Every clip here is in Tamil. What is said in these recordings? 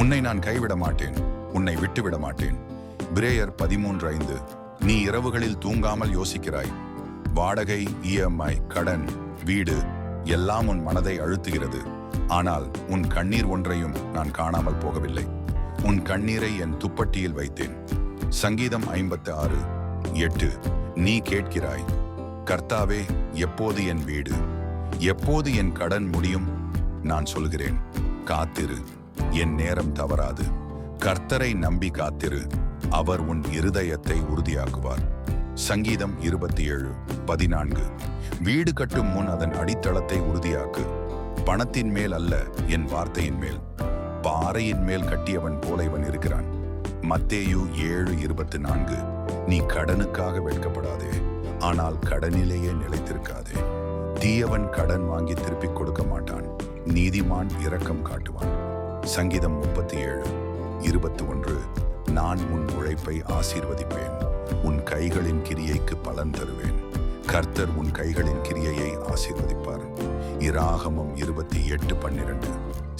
உன்னை நான் கைவிட மாட்டேன், உன்னை விட்டுவிட மாட்டேன். பிரேயர் 13:5. நீ இரவுகளில் தூங்காமல் யோசிக்கிறாய். வாடகை, இஎம்ஐ, கடன், வீடு எல்லாம் உன் மனதை அழுத்துகிறது. ஆனால் உன் கண்ணீர் ஒன்றையும் நான் காணாமல் போகவில்லை. உன் கண்ணீரை என் துப்பட்டியில் வைத்தேன். சங்கீதம் 56:8. நீ கேட்கிறாய், கர்த்தாவே, எப்போது என் வீடு, எப்போது என் கடன் முடியும்? நான் சொல்கிறேன், காத்திரு, என் நேரம் தவறாது. கர்த்தரை நம்பி காத்திரு, அவர் உன் இருதயத்தை உறுதியாக்குவார். சங்கீதம் 27:14. வீடு கட்டும் முன் அதன் அடித்தளத்தை உறுதியாக்கு. பணத்தின் மேல் அல்ல, என் வார்த்தையின் மேல். பாறையின் மேல் கட்டியவன் போல இவன் இருக்கிறான். மத்தேயு 7:24. நீ கடனுக்காக வெட்கப்படாதே, ஆனால் கடனிலேயே நிலைத்திருக்காதே. தீயவன் கடன் வாங்கி திருப்பிக் கொடுக்க மாட்டான், நீதிமான் இரக்கம் காட்டுவான். சங்கீதம் 37:21. நான் உன் உழைப்பை ஆசீர்வதிப்பேன், உன் கைகளின் கிரியைக்கு பலன் தருவேன். கர்த்தர் உன் கைகளின் கிரியையை ஆசீர்வதிப்பார். இராகமம் 28:12.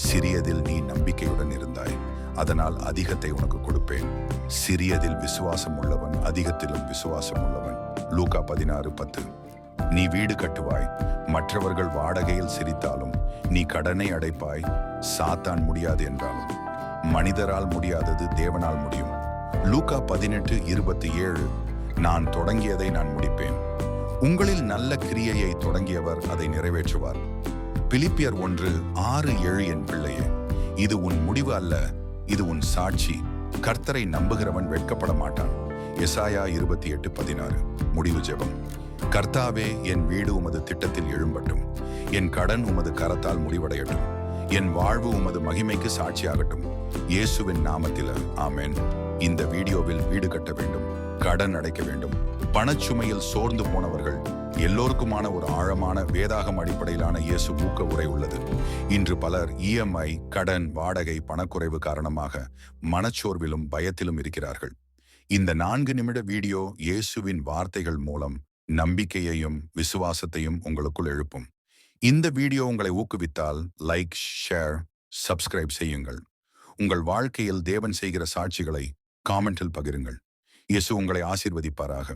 சிறியதில் நீ நம்பிக்கையுடன் இருந்தாய், அதனால் அதிகத்தை உனக்கு கொடுப்பேன். சிறியதில் விசுவாசம் உள்ளவன் அதிகத்திலும் விசுவாசம் உள்ளவன். லூக்கா 16:10. நீ வீடு கட்டுவாய், மற்றவர்கள் வாடகையில் சிரித்தாலும் நீ கடனை அடைப்பாய். சாத்தான் முடியாது என்றாலும் மனிதரால் முடியாதது தேவனால் முடியும். லூக்கா 18:27. நான் தொடங்கியதை நான் முடிப்பேன். உங்களில் நல்ல கிரியையை தொடங்கியவர் அதை நிறைவேற்றுவார். பிலிப்பியர் 1:6-7. என் பிள்ளையே, இது உன் முடிவு அல்ல, இது உன் சாட்சி. கர்த்தரை நம்புகிறவன் வெட்கப்பட மாட்டான். எசாயா 28:16. முடிவு ஜெபம். கர்த்தாவே, என் வீடு உமது திட்டத்தில் எழும்பட்டும். என் கடன் உமது கரத்தால் முடிவடையட்டும். என் வாழ்வு உமது மகிமைக்கு சாட்சியாகட்டும். இயேசுவின் நாமத்தில ஆமென். இந்த வீடியோவில் வீடு கட்ட வேண்டும், கடன் அடைக்க வேண்டும், பணச்சுமையில் சோர்ந்து போனவர்கள் எல்லோருக்குமான ஒரு ஆழமான வேதாகம் அடிப்படையிலான இயேசு ஊக்க உரை உள்ளது. இன்று பலர் இஎம்ஐ, கடன், வாடகை, பணக்குறைவு காரணமாக மனச்சோர்விலும் பயத்திலும் இருக்கிறார்கள். இந்த 4 நிமிட வீடியோ இயேசுவின் வார்த்தைகள் மூலம் நம்பிக்கையையும் விசுவாசத்தையும் உங்களுக்குள் எழுப்பும். இந்த வீடியோ உங்களை ஊக்குவித்தால் லைக், ஷேர், சப்ஸ்கிரைப் செய்யுங்கள். உங்கள் வாழ்க்கையில் தேவன் செய்கிற சாட்சிகளை காமெண்டில் பகிருங்கள். இயேசு உங்களை ஆசீர்வதிப்பாராக.